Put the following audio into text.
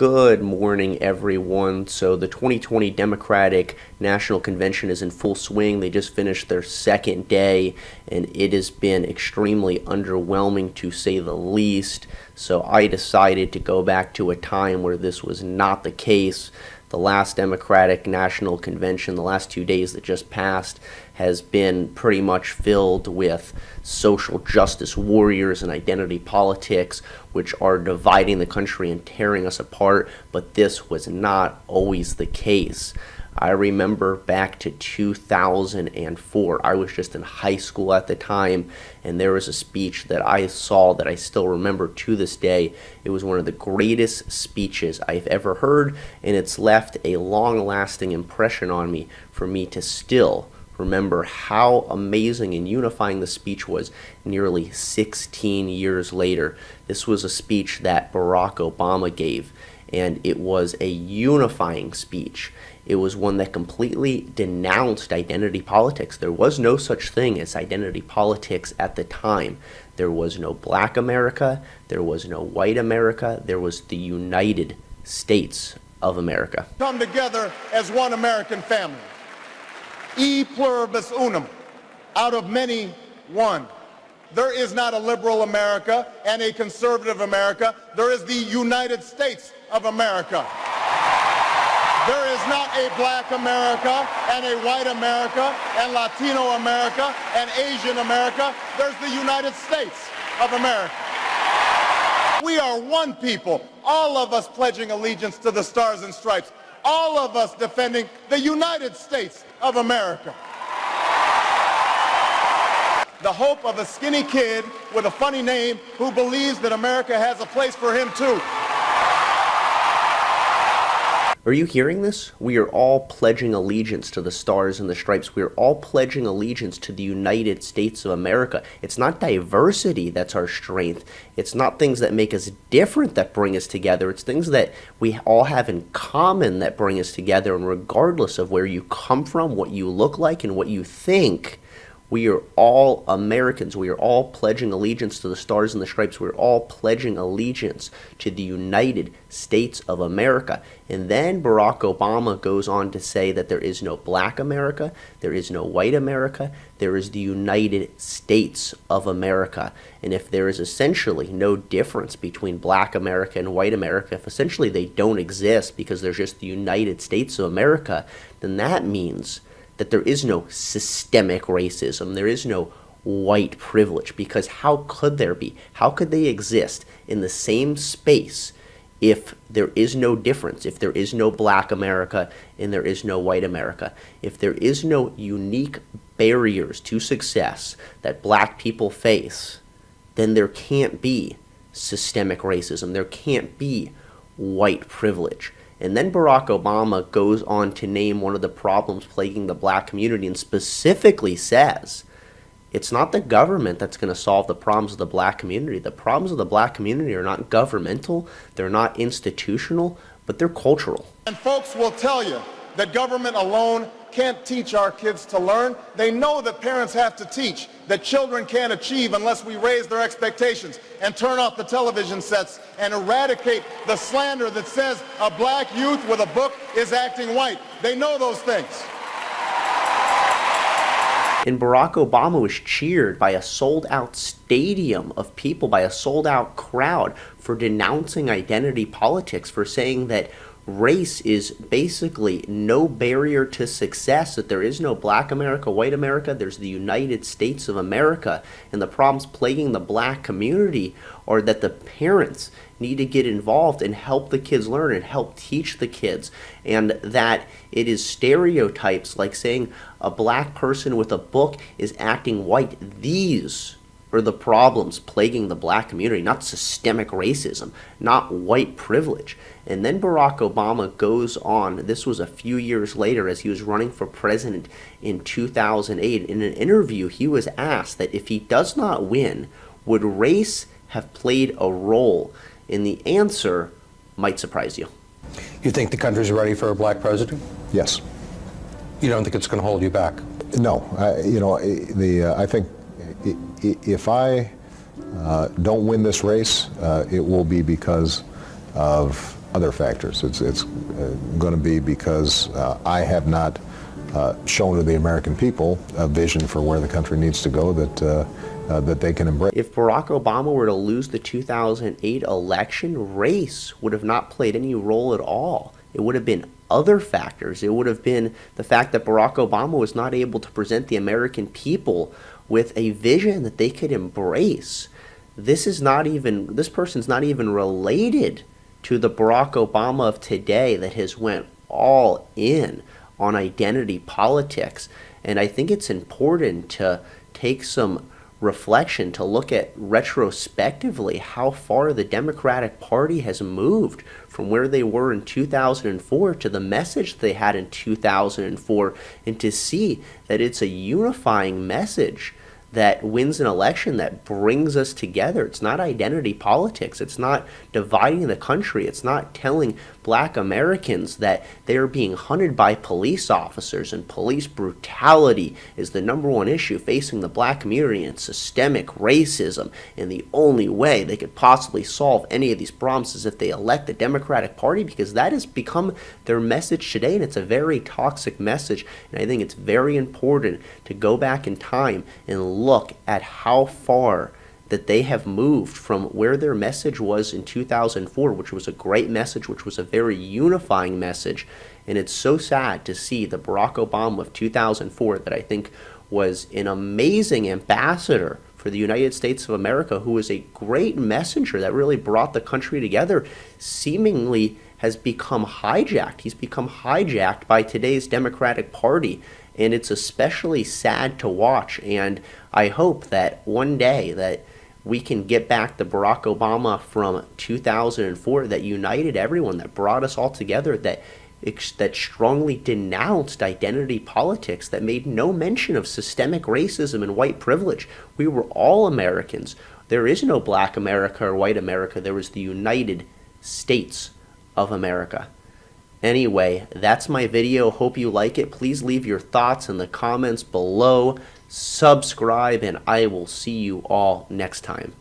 Good morning, everyone. So the 2020 Democratic National Convention is in full swing. They just finished their second day, and it has been extremely underwhelming, to say the least. So I decided to go back to a time where this was not the case. The last Democratic National Convention, the last 2 days that just passed, has been pretty much filled with social justice warriors and identity politics, which are dividing the country and tearing us apart, but this was not always the case. I remember back to 2004. I was just in high school at the time, and there was a speech that I saw that I still remember to this day. It was one of the greatest speeches I've ever heard, and it's left a long-lasting impression on me for me to still remember how amazing and unifying the speech was nearly 16 years later. This was a speech that Barack Obama gave, and it was a unifying speech. It was one that completely denounced identity politics. There was no such thing as identity politics at the time. There was no Black America, there was no white America, there was the United States of America. Come together as one American family. E pluribus unum, out of many, one. There is not a liberal America and a conservative America. There is the United States of America. There is not a Black America and a white America and Latino America and Asian America. There's the United States of America. We are one people, all of us pledging allegiance to the Stars and Stripes, all of us defending the United States of America. The hope of a skinny kid with a funny name who believes that America has a place for him too. Are you hearing this? We are all pledging allegiance to the Stars and the Stripes. We are all pledging allegiance to the United States of America. It's not diversity that's our strength. It's not things that make us different that bring us together. It's things that we all have in common that bring us together. And regardless of where you come from, what you look like, and what you think, we are all Americans. We are all pledging allegiance to the Stars and the Stripes. We're all pledging allegiance to the United States of America. And then Barack Obama goes on to say that there is no Black America, there is no white America, there is the United States of America. And if there is essentially no difference between Black America and white America, if essentially they don't exist because there's just the United States of America, then that means that there is no systemic racism, there is no white privilege, because how could there be? How could they exist in the same space if there is no difference, if there is no Black America and there is no white America, if there is no unique barriers to success that Black people face, then there can't be systemic racism, there can't be white privilege. And then Barack Obama goes on to name one of the problems plaguing the Black community and specifically says it's not the government that's going to solve the problems of the Black community. The problems of the Black community are not governmental, they're not institutional, but they're cultural. And folks will tell you that government alone can't teach our kids to learn. They know that parents have to teach, that children can't achieve unless we raise their expectations and turn off the television sets and eradicate the slander that says a Black youth with a book is acting white. They know those things. And Barack Obama was cheered by a sold-out stadium of people, by a sold-out crowd, for denouncing identity politics, for saying that race is basically no barrier to success, that there is no Black America, white America, there's the United States of America, and the problems plaguing the Black community are that the parents need to get involved and help the kids learn and help teach the kids, and that it is stereotypes like saying a Black person with a book is acting white. These are the problems plaguing the Black community, not systemic racism, not white privilege. And then Barack Obama goes on, this was a few years later as he was running for president in 2008. In an interview, he was asked that if he does not win, would race have played a role? And the answer might surprise you. You think the country's ready for a Black president? Yes. You don't think it's going to hold you back? No. I think if I don't win this race, it will be because of other factors. It's going to be because I have not shown to the American people a vision for where the country needs to go that they can embrace. If Barack Obama were to lose the 2008 election, race would have not played any role at all. It would have been other factors. It would have been the fact that Barack Obama was not able to present the American people with a vision that they could embrace. This person's not even related to the Barack Obama of today that has went all in on identity politics. And I think it's important to take some reflection to look at retrospectively how far the Democratic Party has moved from where they were in 2004 to the message they had in 2004, and to see that it's a unifying message that wins an election, that brings us together. It's not identity politics. It's not dividing the country. It's not telling black Americans that they are being hunted by police officers and police brutality is the #1 issue facing the black community and systemic racism. And the only way they could possibly solve any of these problems is if they elect the Democratic Party, because that has become their message today, and it's a very toxic message. And I think it's very important to go back in time and look at how far that they have moved from where their message was in 2004, which was a great message, which was a very unifying message. And it's so sad to see the Barack Obama of 2004 that I think was an amazing ambassador for the United States of America, who was a great messenger that really brought the country together, seemingly has become hijacked. He's become hijacked by today's Democratic Party. And it's especially sad to watch. And I hope that one day that we can get back the Barack Obama from 2004 that united everyone, that brought us all together, that strongly denounced identity politics, that made no mention of systemic racism and white privilege. We were all Americans. There is no black America or white America. There was the United States of America. Anyway, that's my video. Hope you like it. Please leave your thoughts in the comments below. Subscribe, and I will see you all next time.